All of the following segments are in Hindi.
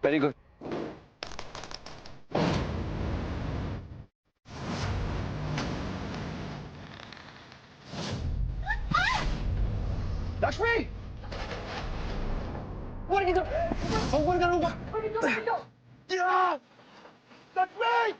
Very good. लक्ष्मी, ऊपर की तरफ, ऊपर कर ऊपर। लक्ष्मी,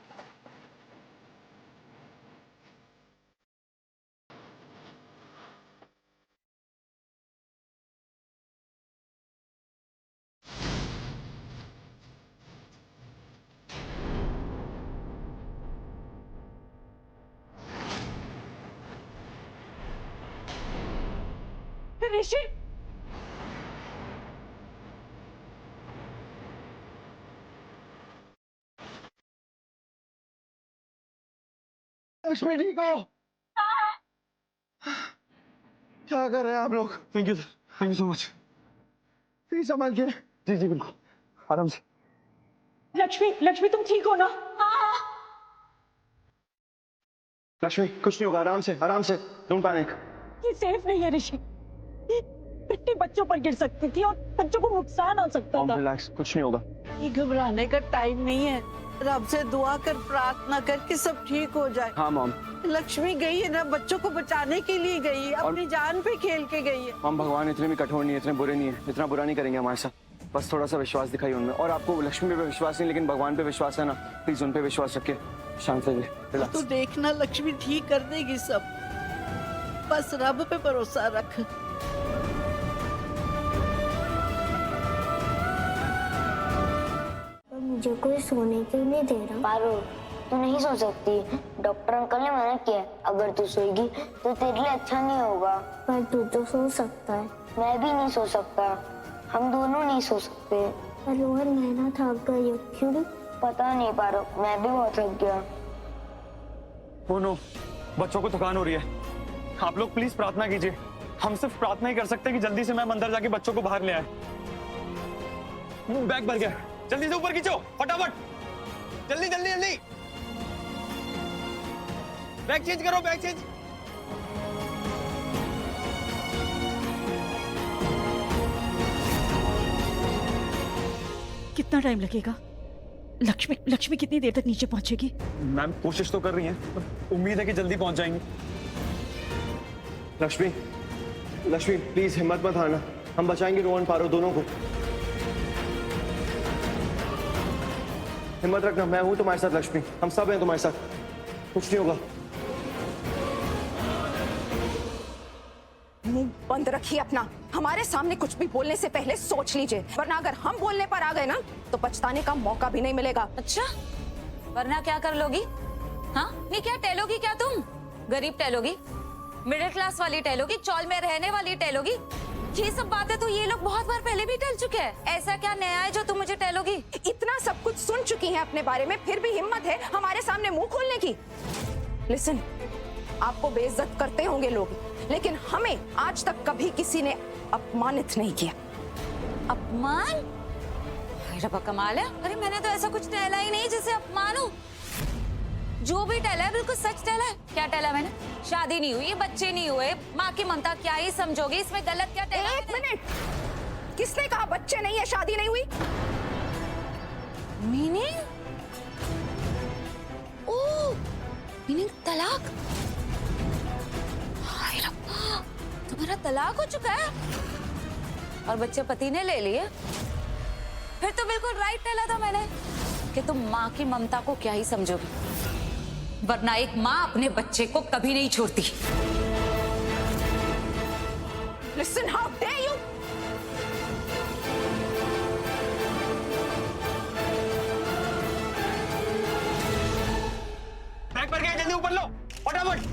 ऋषि, लक्ष्मी ठीक हो? क्या कर रहे हैं आप लोग? Thank you so much. Please संभाल के। जी जी बिल्कुल, आराम से। लक्ष्मी, लक्ष्मी तुम ठीक हो ना? लक्ष्मी कुछ नहीं होगा, आराम से आराम से, डोंट पैनिक। ये सेफ नहीं है ऋषि, मिट्टी बच्चों पर गिर सकती थी और बच्चों को नुकसान हो सकता था। रिलैक्स, कुछ नहीं होगा। ये घबराने का टाइम नहीं है। रब से दुआ कर, प्रार्थना कर कि सब ठीक हो जाए। हाँ मॉम। लक्ष्मी गई है ना, बच्चों को बचाने के लिए गई है, अपनी जान पे खेल के गई है। मॉम भगवान इतने भी कठोर नहीं है, इतने बुरे नहीं है, इतना बुरा नहीं करेंगे हमारे साथ। बस थोड़ा सा विश्वास दिखाइए उनमें। और आपको लक्ष्मी पे विश्वास नहीं लेकिन भगवान पे विश्वास है ना, प्लीज उन पे विश्वास रखिए। शांत रहिए, रिलैक्स। तो देखना लक्ष्मी ठीक कर देगी सब, बस रब पे भरोसा रख। मुझे कोई सोने के नहीं दे रहा। पारो, तू नहीं सो सकती, डॉक्टर अंकल ने मना किया। अगर तू सोएगी तो तेरे लिए अच्छा नहीं होगा। पर तू तो सो सकता है। मैं भी नहीं सो सकता, हम दोनों नहीं सो सकते। पर रोहन मैं थक गई, क्यों? पता नहीं पारो, मैं भी बहुत थक गया। ओह नो, बच्चों को थकान हो रही है। आप लोग प्लीज प्रार्थना कीजिए। हम सिर्फ प्रार्थना ही कर सकते हैं कि जल्दी से मैम अंदर जाके बच्चों को बाहर ले आए। बैग भर गया, जल्दी से ऊपर खींचो फटाफट, जल्दी जल्दी जल्दी। बैग चेंज करो, बैग चेंज। कितना टाइम लगेगा? लक्ष्मी, लक्ष्मी कितनी देर तक नीचे पहुंचेगी? मैम कोशिश तो कर रही हैं, उम्मीद है कि जल्दी पहुंच जाएंगे। लक्ष्मी, लक्ष्मी प्लीज हिम्मत मत हारना, हम बचाएंगे रोहन पारो दोनों को। हिम्मत रखना, मैं हूं तुम्हारे साथ लक्ष्मी, हम सब हैं तुम्हारे साथ, कुछ नहीं होगा। मुंह बंद रखिए अपना, हमारे सामने कुछ भी बोलने से पहले सोच लीजिए, वरना अगर हम बोलने पर आ गए ना तो पछताने का मौका भी नहीं मिलेगा। अच्छा, वरना क्या कर लोगी? हाँ, नहीं क्या टहलोगी क्या तुम? गरीब टहलोगी, मिडिल क्लास वाली टहलोगी, चौल में रहने वाली टहलोगी? ये सब बातें तो ये लोग बहुत बार पहले भी टहल चुके हैं। ऐसा क्या नया है जो तुम मुझे टहलोगी? इतना सब कुछ सुन चुकी हैं अपने बारे में, फिर भी हिम्मत है हमारे सामने मुंह खोलने की। लिसन, आपको बेइज्जत करते होंगे लोग, लेकिन हमें आज तक कभी किसी ने अपमानित नहीं किया। अपमान? अरे रब्बा कमाल है। अरे मैंने तो ऐसा कुछ टहला ही नहीं जिसे अपमान हो। जो भी टहला है बिल्कुल सच टहला है। क्या टहला मैंने? शादी नहीं हुई, बच्चे नहीं हुए, माँ की ममता क्या ही समझोगे, इसमें गलत क्या टहला? एक मिनट, किसने कहा बच्चे नहीं है, शादी नहीं हुई? मीनिंग? ओह, मीनिंग तलाक। हाय रब्बा, तुम्हारा तलाक हो चुका है और बच्चे पति ने ले लिए? फिर तो बिल्कुल राइट टहला था मैंने कि तुम माँ की ममता को क्या ही समझोगी, वरना एक माँ अपने बच्चे को कभी नहीं छोड़ती। Listen, how dare you? Bag भर गया, जल्दी ऊपर लो फटाफट।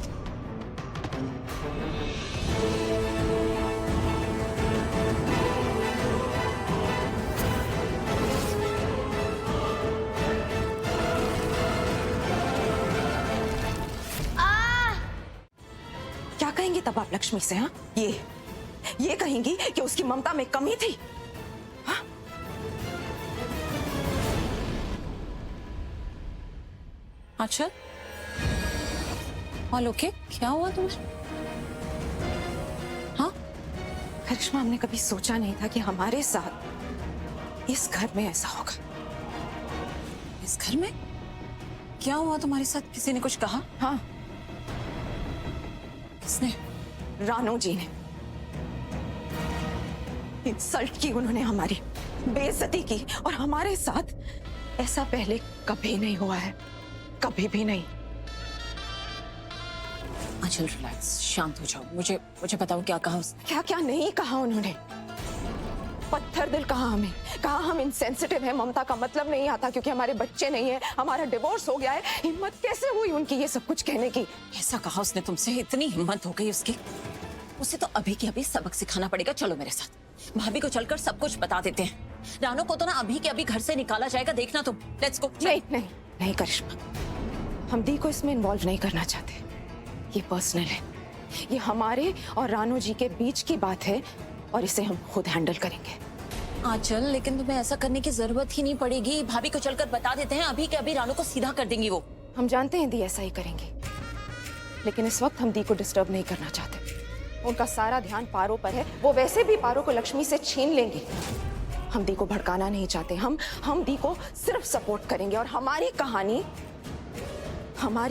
क्या कहेंगे तब आप लक्ष्मी से? हाँ, ये कहेंगी कि उसकी ममता में कमी थी? हाँ? अच्छा, और लोके क्या हुआ तुम्हें? हाँ, करिश्मा, हमने कभी सोचा नहीं था कि हमारे साथ इस घर में ऐसा होगा। इस घर में क्या हुआ तुम्हारे साथ? किसी ने कुछ कहा? हाँ, किसने? रानू जी ने इंसल्ट की, उन्होंने हमारी बेइज्जती की, और हमारे साथ ऐसा पहले कभी नहीं हुआ है, कभी भी नहीं। आंचल रिलैक्स, शांत हो जाओ। मुझे बताओ क्या कहा उसने? क्या क्या नहीं कहा उन्होंने। पत्थर दिल कहा हमें, कहा हम इनसेंसिटिव हैं, ममता का मतलब नहीं आता क्योंकि हमारे बच्चे नहीं है, हमारा डिवोर्स हो गया है। हिम्मत कैसे हुई उनकी ये सब कुछ कहने की? ऐसा कहा उसने तुमसे? इतनी हिम्मत हो गई उसकी? उसे तो अभी के अभी सबक सिखाना पड़ेगा। चलो मेरे साथ, भाभी को चलकर सब कुछ बता देते हैं। रानू को तो ना अभी के अभी घर से निकाला जाएगा, देखना तुम। Let's go. नहीं नहीं नहीं करिश्मा, हम दी को इसमें इन्वॉल्व नहीं करना चाहते। ये पर्सनल है, ये हमारे और रानू जी के बीच की बात है और इसे हम खुद हैंडल करेंगे। आंचल, लेकिन तुम्हें ऐसा करने की जरूरत ही नहीं पड़ेगी। भाभी को चलकर बता देते हैं, अभी के अभी रानू को सीधा कर देंगी वो। हम जानते हैं दी ऐसा ही करेंगी, लेकिन इस वक्त हम दी को डिस्टर्ब नहीं करना चाहते। उनका सारा ध्यान पारो पर है, वो वैसे भी पारो को लक्ष्मी से छीन लेंगे। हम दी को भड़काना नहीं चाहते, हम दी को सिर्फ सपोर्ट करेंगे। और हमारी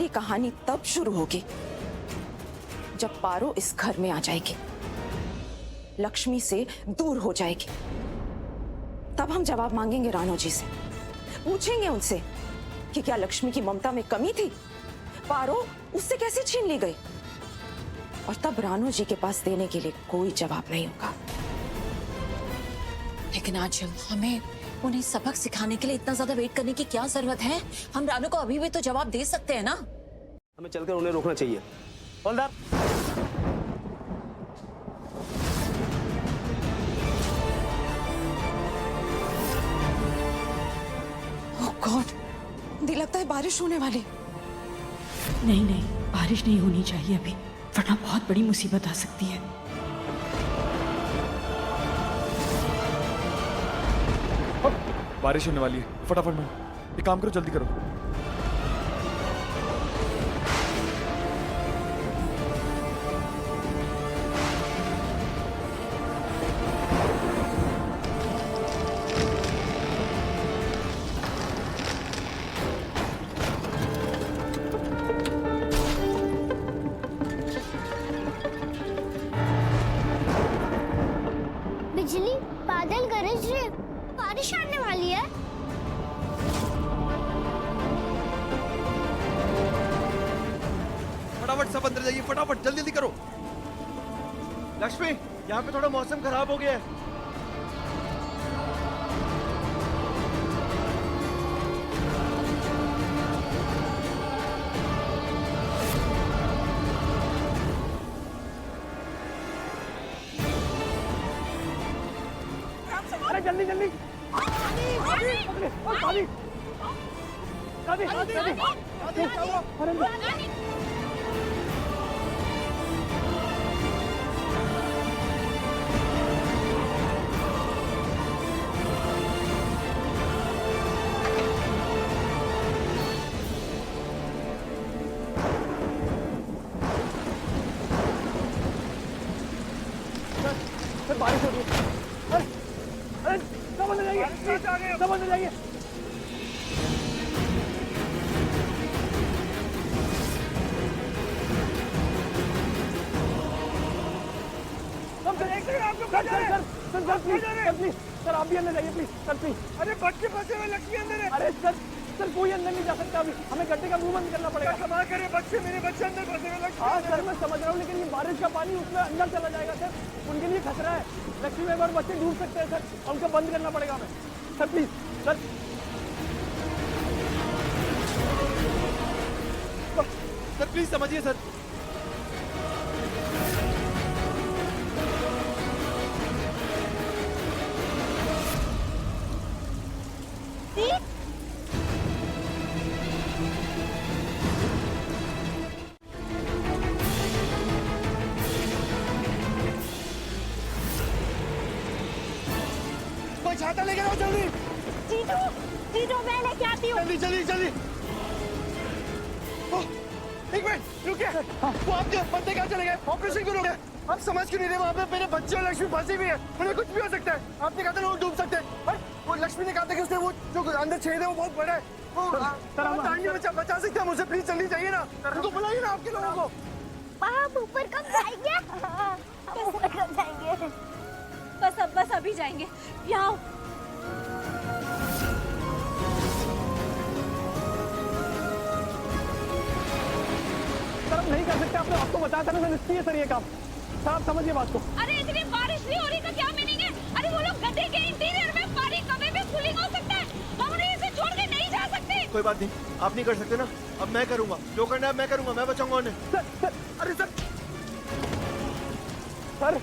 कहानी तब शुरू होगी जब पारो इस घर में आ जाएगी, लक्ष्मी से दूर हो जाएगी। तब हम जवाब मांगेंगे रानू जी से, पूछेंगे उनसे कि क्या लक्ष्मी की ममता में कमी थी, पारो उससे कैसे छीन ली गई। और तब रानू जी के पास देने के लिए कोई जवाब नहीं होगा। लेकिन आंचल, हमें उन्हें सबक सिखाने के लिए इतना ज्यादा वेट करने की क्या जरूरत है? हम रानू को अभी भी तो जवाब दे सकते हैं ना। हमें चलकर उन्हें रोकना चाहिए। हवलदार, ओह गॉड, दी लगता है बारिश होने वाली। नहीं नहीं, बारिश नहीं होनी चाहिए अभी, वरना बहुत बड़ी मुसीबत आ सकती है। बारिश होने वाली है, फटाफट में एक काम करो, जल्दी करो। बिजली, बादल गरज रहे, बारिश आने वाली है। फटाफट सब अंदर जाइए, फटाफट जल्दी जल्दी करो। लक्ष्मी, यहाँ पे थोड़ा मौसम खराब हो गया है। अरे जल्दी जल्दी, फिर बारिश हो रही है। अरे अरे सब अंदर जाइए, सब अंदर जाइए। सर प्लीज, सर आप भी अंदर जाइए प्लीज, सर प्लीज। अरे बच्चे फंसे हुए, लक्ष्मी अंदर है। अरे सर कोई अंदर नहीं जा सकता अभी, हमें गड्ढे का मुंह बंद करना पड़ेगा। क्षमा करें बच्चे, मेरे बच्चे अंदर फंसे हुए। हाँ सर मैं समझ रहा हूँ, लेकिन ये बारिश का पानी उसमें अंदर चला जाएगा सर, उनके लिए खतरा है। लक्ष्मी में बच्चे डूब सकते हैं सर, उनको बंद करना पड़ेगा हमें। सर प्लीज सर प्लीज समझिए सर। कोई छाता लेके आओ जल्दी। जीजू, जीजू मैं लेके आती हूँ। जल्दी जल्दी जल्दी। एक मिनट रुकिए, वो आपके बंदे कहाँ चले गए? ऑपरेशन क्यों रुके? आप समझ क्यों नहीं रहे? वहाँ पे मेरे बच्चे और लक्ष्मी फंसी हुई है, उन्हें कुछ भी हो सकता है। आपने कहा था ना वो डूब सकते हैं, और वो लक्ष्मी ने कहा था कि उसने वो जो अंदर छेद है वो बहुत बड़ा है, सर हम नहीं बचा सकते हैं मुझे, प्लीज जल्दी जाइए ना, उनको बुलाइए ना आपके लोगों को। आप ऊपर कब जाएंगे? हम ऊपर कब जाएंगे? बस अभी जाएंगे। यहाँ आओ। सर हम नहीं कर सकते, आपने आपको बताया था ना सर, इसलिए सर ये काम। सर आप समझिए बात को। अरे इतनी बारिश नहीं हो रही का क्या मीनिंग है? अरे वो लोग गड्ढे के इंटीरियर में पानी कभी भी कूलिंग हो सकता है, हम उन्हें इसे छोड़ के नहीं जा सकते। कोई बात नहीं, आप नहीं कर सकते ना, अब मैं करूंगा, जो करना है मैं करूंगा, मैं बचाऊंगा उन्हें। सर अरे सर सर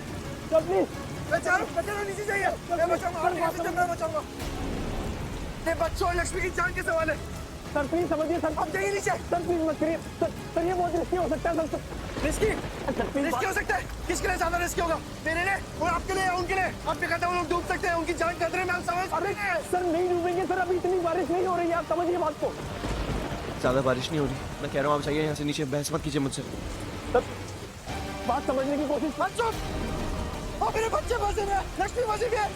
सर प्लीज बचाना नीचे जाइए, मैं बचाऊंगा, मैं बचाऊंगा। ये बच्चों और लक्ष्मी की जान के सवाल है। सर प्लीज समझिए सर। आप जाइए नीचे। सर प्लीज मत करिए सर ये बहुत रिस्की हो सकता है sir. Risky sir please risky हो सकता है? किसके लिए ज्यादा रिस्की होगा, मेरे लिए और आपके लिए या उनके लिए? आप भी कहते हैं वो लोग डूब सकते हैं, उनकी जान खतरे में, हम समझ। अरे सर नहीं डूबेंगे सर, अभी इतनी बारिश नहीं हो रही है, आप समझिए बात को। ज्यादा बारिश नहीं हो रही, मैं कह रहा हूँ आप जाइए यहाँ से नीचे, बहस मत कीजिए मुझसे। सर बात समझने की कोशिश। मेरे बच्चे फंसे हुए हैं, लक्ष्मी फंसी हुई है।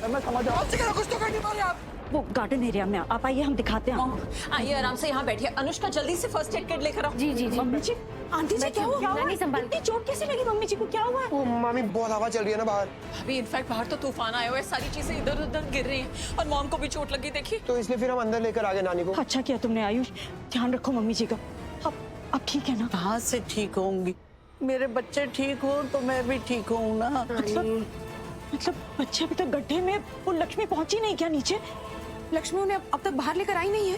सर मैं समझ रहा हूँ। कुछ तो कर नहीं पा रहे आप। वो गार्डन एरिया में आप आइए, हम दिखाते हैं। आइए आराम से यहाँ बैठिए। अनुष्का जल्दी से फर्स्ट एड किट लेकर आओ। जी जी जी। मम्मी जी, आंटी जी क्या हुआ? नहीं संभाल। इतनी चोट कैसे लगी मम्मी जी को? क्या हुआ? ओ मामी बहुत हवा चल रही है ना बाहर, अभी इनफैक्ट बाहर तो तूफान आया हुआ है, सारी चीजें इधर उधर गिर रही हैं और मॉम को भी चोट लगी, देखिए। तो इसलिए फिर हम अंदर लेकर आ गए नानी को। अच्छा किया तुमने आयुष, ध्यान रखो मम्मी जी का। अब ठीक है ना? कहाँ से ठीक होंगी? मेरे बच्चे ठीक हो तो मैं भी ठीक हूँ ना। मतलब बच्चे अभी तक गड्ढे में, वो लक्ष्मी पहुंची नहीं क्या नीचे? लक्ष्मी उन्हें अब तक बाहर लेकर आई नहीं है।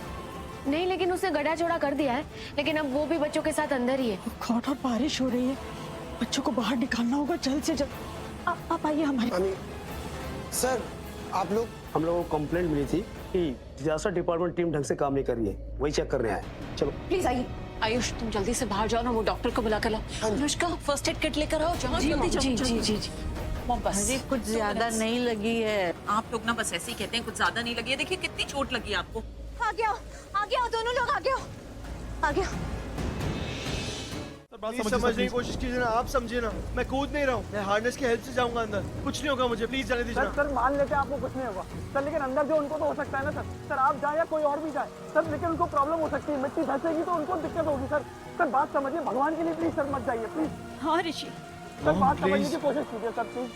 नहीं, लेकिन उसने गड्ढा चौड़ा कर दिया है, लेकिन अब वो भी बच्चों के साथ अंदर ही है। गॉड, और बारिश हो रही है, बच्चों को बाहर निकालना होगा जल्द से जल्द। आप आइए हमारे। मामी सर आप लोग, हम लोगों को कंप्लेंट मिली थी कि डिजास्टर डिपार्टमेंट टीम ढंग से काम नहीं कर रही है, वही चेक करने आए। चलो प्लीज आइए। आयुष तुम जल्दी से बाहर जाओ ना, वो डॉक्टर को बुला कर लाओ। अनुष्का फर्स्ट एड किट लेकर आओ, जाओ जल्दी जाओ। जी जी जी जी। मॉम बस अरे कुछ ज्यादा नहीं लगी है। आप लोग ना बस ऐसे ही कहते हैं, कुछ ज्यादा नहीं लगी है। देखिए कितनी चोट लगी है आपको। आगे आओ दोनों लोग, आगे आओ। प्लीज समझने की कोशिश कीजिए ना, आप समझिए ना, मैं कूद नहीं रहा हूँ, मैं हार्नेस की हेल्प से जाऊंगा अंदर, कुछ नहीं होगा मुझे, प्लीज जाने दीजिए। सर मान लेते हैं आपको कुछ नहीं होगा सर, लेकिन अंदर जो उनको तो हो सकता है ना सर। सर आप जाए या कोई और भी जाए सर, लेकिन उनको प्रॉब्लम हो सकती है, मिट्टी धंसेगी तो उनको दिक्कत होगी सर। सर बात समझिए, भगवान के लिए प्लीज सर मत जाइए प्लीज। हाँ ऋषि, सर बात समझने की कोशिश कीजिए सर, प्लीज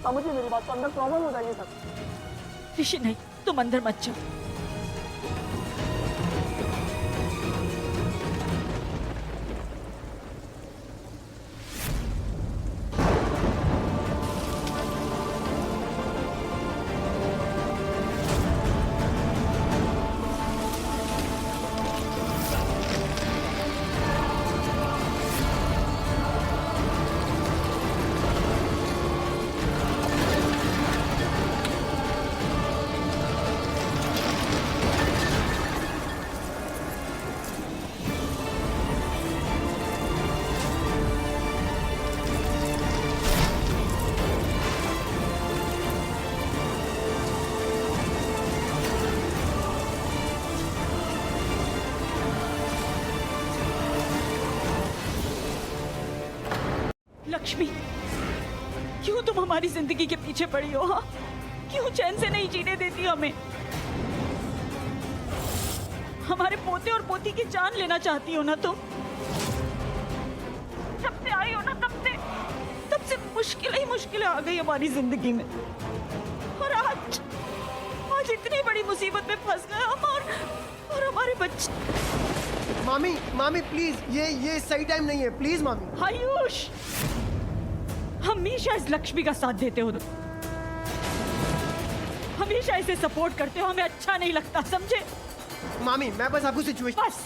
समझिए मेरी बात को, अंदर प्रॉब्लम हो जाएगी सर। ऋषि नहीं, तुम अंदर मत जाओ। लक्ष्मी, क्यों तुम हमारी जिंदगी के पीछे पड़ी हो? हाँ, क्यों चैन से नहीं जीने देती हमें? हमारे पोते और पोती की जान लेना चाहती हो ना तुम? जब से आई हो ना तब से मुश्किलें आ गई हमारी जिंदगी में, और आज इतनी बड़ी मुसीबत में फंस गए हम और हमारे बच्चे। मामी प्लीज, ये सही टाइम नहीं है, प्लीज मामी। आयुष, हमेशा इस लक्ष्मी का साथ देते हो तुम, हमेशा इसे सपोर्ट करते हो, हमें अच्छा नहीं लगता, समझे? मामी मैं बस आपको सिचुएशन। बस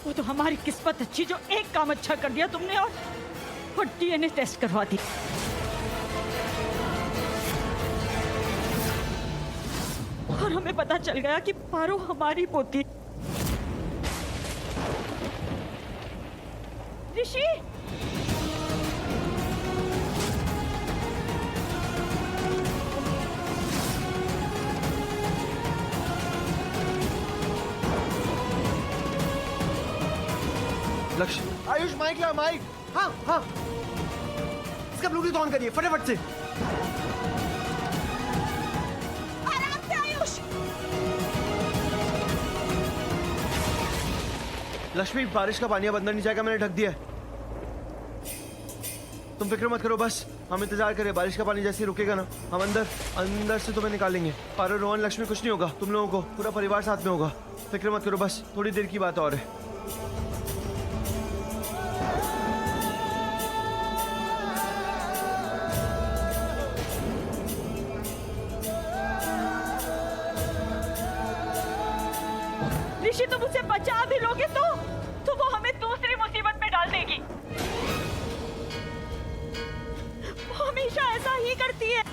वो तो हमारी किस्मत अच्छी जो एक काम अच्छा कर दिया तुमने, और डीएनए टेस्ट करवा दी। और हमें पता चल गया कि पारो हमारी पोती। ऋषि, लक्ष्य, आयुष माइक ला, माइक। हाँ इसका ब्लूटूथ ऑन करिए फटाफट से। आराम से आयुष। लक्ष्मी, बारिश का पानी अब अंदर नहीं जाएगा, मैंने ढक दिया है। तुम फिक्र मत करो, बस हम इंतजार करें। बारिश का पानी जैसे ही रुकेगा ना, हम अंदर से तुम्हें निकालेंगे। पारो, रोहन, लक्ष्मी, कुछ नहीं होगा। तुम लोगों को पूरा परिवार साथ में होगा। फिक्र मत करो, बस थोड़ी देर की बात और है। ऋषि, तुम उसे बचा भी लोगे तो वो हमें दूसरी मुसीबत में डाल देगी। वो हमेशा ऐसा ही करती है।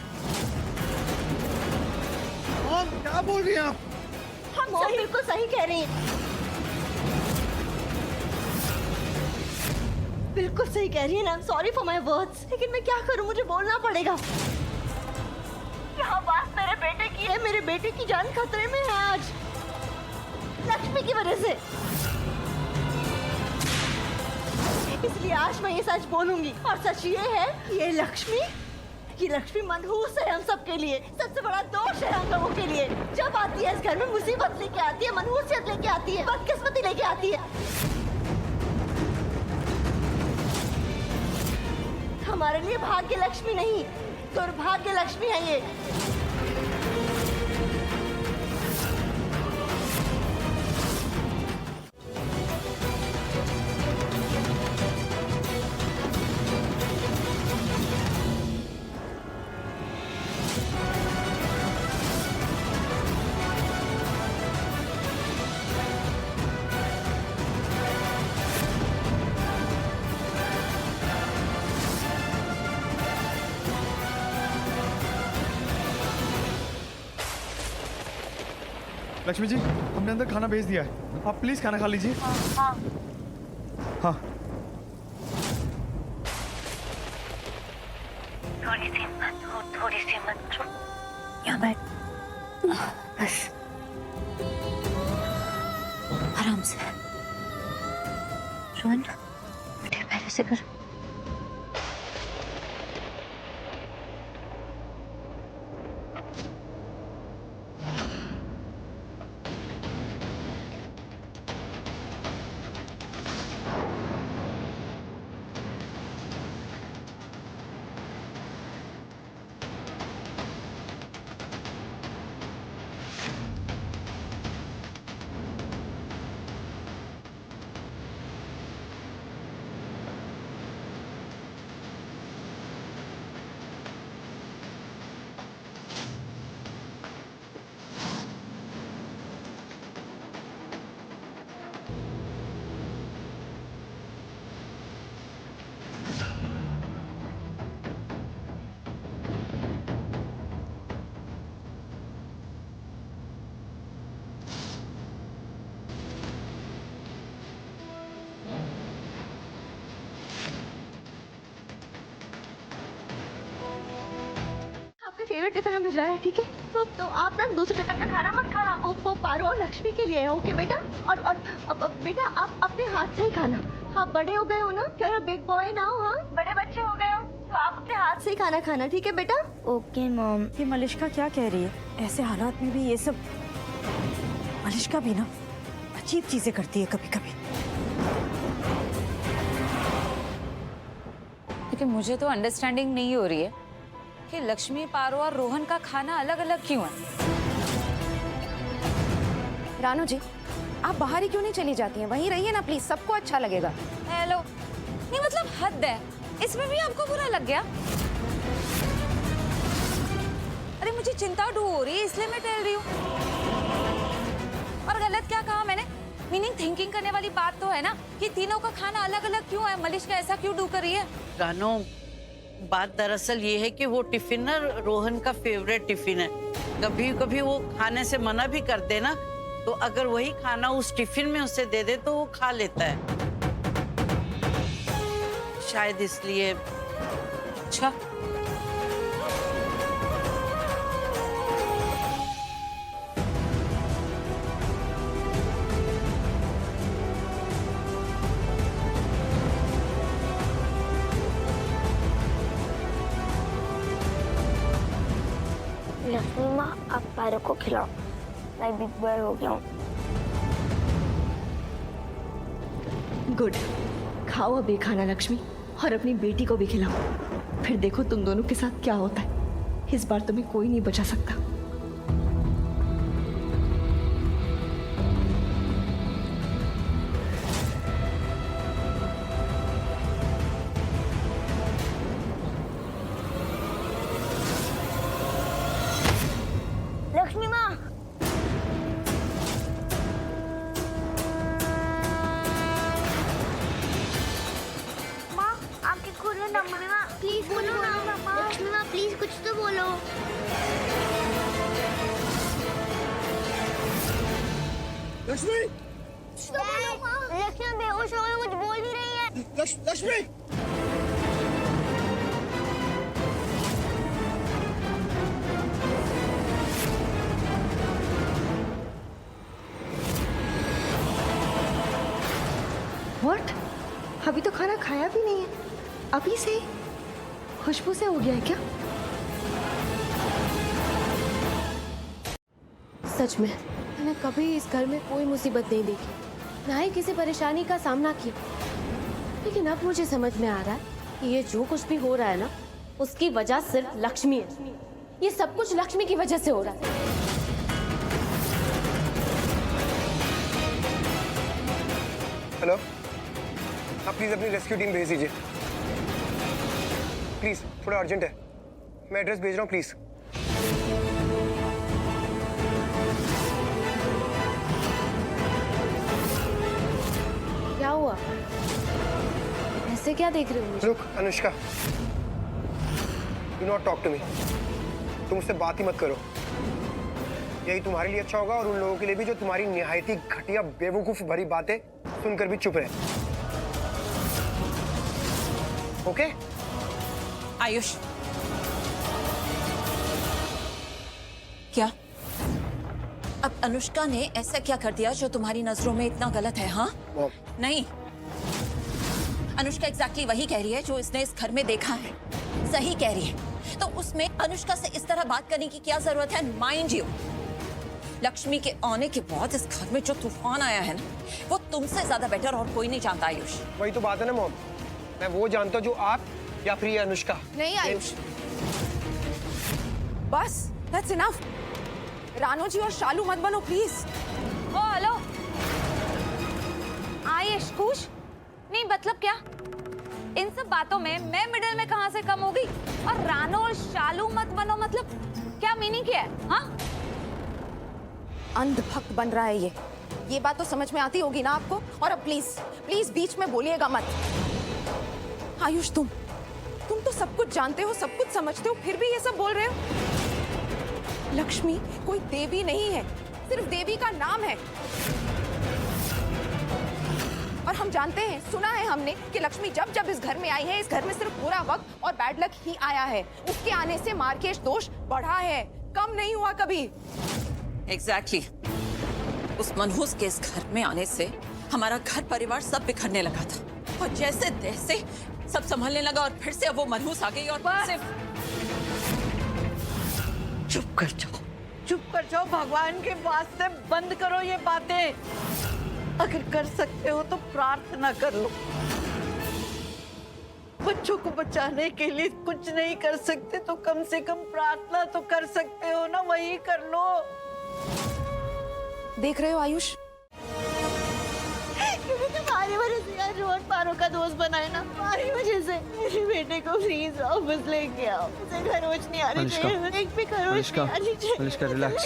क्या बोल रही हैं आप? हम सही, बिल्कुल सही कह रही हैं। बिल्कुल सही कह रही है ना। सॉरी फॉर माय वर्ड्स, लेकिन मैं क्या करूं, मुझे बोलना पड़ेगा। यहाँ बात मेरे बेटे की है, मेरे बेटे की जान खतरे में है आज, लक्ष्मी की वजह से। इसलिए आज मैं ये सच बोलूंगी, और सच ये है कि ये लक्ष्मी मनहूस है हम सबके लिए। सबसे बड़ा दोष है हम लोगों के लिए। जब आती है इस घर में मुसीबत लेके आती है, मनहूसियत लेके आती है, बदकिस्मती लेके आती है। हमारे लिए भाग्य लक्ष्मी नहीं, दुर्भाग्य लक्ष्मी है ये। लक्ष्मी जी, हमने अंदर खाना भेज दिया है, आप प्लीज खाना खा लीजिए। हाँ। थोड़ी सी मत यहाँ बैठ, बस आराम से। रोहन, बेटे पहले से कर। फेवरेट टिफिन में भिजवाया है, ठीक है? तो आप ना दूसरे टिफिन का खाना मत खाना। वो पारो और लक्ष्मी के लिए है, ओके बेटा? और अब बेटा आप अपने हाथ से ही खाना। आप बड़े हो गए हो ना, क्या बिग बॉय ना हो, हाँ? बड़े बच्चे हो गए हो तो आप अपने हाथ से ही खाना खाना, ठीक है बेटा? Okay mom. ये मलिश्का क्या कह रही है? ऐसे हालात में भी ये सब, मलिश्का भी ना अजीब चीजें करती है कभी कभी। लेकिन मुझे तो अंडरस्टैंडिंग नहीं हो रही है कि लक्ष्मी, पारो और रोहन का खाना अलग अलग क्यों है। रानू जी, आप बाहर ही क्यों नहीं चली जाती हैं? वहीं रहिए ना प्लीज, सबको अच्छा लगेगा। हेलो, नहीं मतलब हद है, इसमें भी आपको बुरा लग गया? अरे मुझे चिंता हो रही है, इसलिए मैं टहल रही हूँ। और गलत क्या कहा मैंने? मीनिंग थिंकिंग करने वाली बात तो है ना कि तीनों का खाना अलग अलग क्यों है, मलिश्का ऐसा क्यों डू कर रही है? रानो, बात दरअसल ये है कि वो टिफिन ना रोहन का फेवरेट टिफिन है। कभी कभी वो खाने से मना भी कर दे ना, तो अगर वही खाना उस टिफिन में उसे दे दे तो वो खा लेता है, शायद इसलिए। अच्छा, लक्ष्मी माँ, आप पारो को खिलाओ, मैं बिग बॉय हो गया हूँ। गुड, खाओ अब ये खाना लक्ष्मी, और अपनी बेटी को भी खिलाओ। फिर देखो तुम दोनों के साथ क्या होता है। इस बार तुम्हें कोई नहीं बचा सकता। लक्ष्मी माँ, माँ आंखें खोलो ना। मम्मी माँ प्लीज बोलो ना। लक्ष्मी माँ प्लीज कुछ तो बोलो। लक्ष्मी, लक्ष्मी बेहोश हो गई, कुछ बोल नहीं रही है। लक्ष्मी, व्हाट? अभी तो खाना खाया भी नहीं है, अभी से ही खुशबू से हो गया है क्या? सच में मैंने कभी इस घर में कोई मुसीबत नहीं देखी, ना ही किसी परेशानी का सामना किया। लेकिन अब मुझे समझ में आ रहा है कि ये जो कुछ भी हो रहा है ना, उसकी वजह सिर्फ लक्ष्मी है। ये सब कुछ लक्ष्मी की वजह से हो रहा है। हेलो, आप प्लीज अपनी रेस्क्यू टीम भेज दीजिए प्लीज, थोड़ा अर्जेंट है। मैं एड्रेस भेज रहा हूँ प्लीज। क्या हुआ? ऐसे क्या देख रहे हो मुझे? रुक Anushka, do not talk to me. तुम उससे बात ही मत करो। यही तुम्हारे लिए अच्छा होगा और उन लोगों के लिए भी जो तुम्हारी निहायती घटिया बेवकूफ भरी बातें सुनकर भी चुप रहे। ओके? आयुष, क्या अब अनुष्का ने ऐसा क्या कर दिया जो तुम्हारी नजरों में इतना गलत है? हाँ नहीं, अनुष्का एग्जैक्टली वही कह रही है जो इसने इस घर में देखा है। सही कह रही है। तो उसमें अनुष्का से इस तरह बात करने की क्या जरूरत है? माइंड यू, लक्ष्मी के आने के बाद इस घर में जो तूफान आया है ना, वो तुमसे ज्यादा बेटर और कोई नहीं जानता आयुष। वही तो बात है ना मॉम, मैं वो जानता हूँ जो आप या फिर ये अनुष्का। नहीं आयुष, बस दैट्स इनफ। रानो जी और शालू मत बनो प्लीज। ओ हेलो, आयुष खुश नहीं, मतलब क्या? इन सब बातों में मैं मिडिल में कहां से कम हो गई? और रानो और शालू मत बनो मतलब क्या मीनिंग क्या है? हाँ, अंधभक्त बन रहा है ये बात तो समझ में आती होगी ना आपको। और अब प्लीज प्लीज बीच में बोलिएगा मत। आयुष तुम तो सब कुछ जानते हो, सब कुछ समझते हो, फिर भी ये सब बोल रहे हो। लक्ष्मी कोई देवी नहीं है, सिर्फ देवी का नाम है। और हम जानते हैं, सुना है हमने कि लक्ष्मी जब जब इस घर में आई है, इस घर में सिर्फ बुरा वक्त और बैड लक ही आया है। उसके आने से मार्केश दोष बढ़ा है, कम नहीं हुआ कभी। एग्जैक्टली। उस मनहूस के इस घर में आने से हमारा घर परिवार सब बिखरने लगा था, और जैसे तैसे सब संभलने लगा, और फिर से अब वो मनहूस आ गई। और चुप कर जाओ, चुप कर जाओ, भगवान के वास्ते बंद करो ये बातें। अगर कर सकते हो तो प्रार्थना कर लो। बच्चों को बचाने के लिए कुछ नहीं कर सकते तो कम से कम प्रार्थना तो कर सकते हो ना, वही कर लो। देख रहे हो आयुष, तुम्हारी वजह से यार रोहन पारो का दोस्त बनाए ना, तुम्हारी वजह से। मेरे बेटे को प्लीज वापस लेके आओ, उसे खरोच नहीं आनी चाहिए, एक भी खरोच नहीं आनी चाहिए। Anushka relax,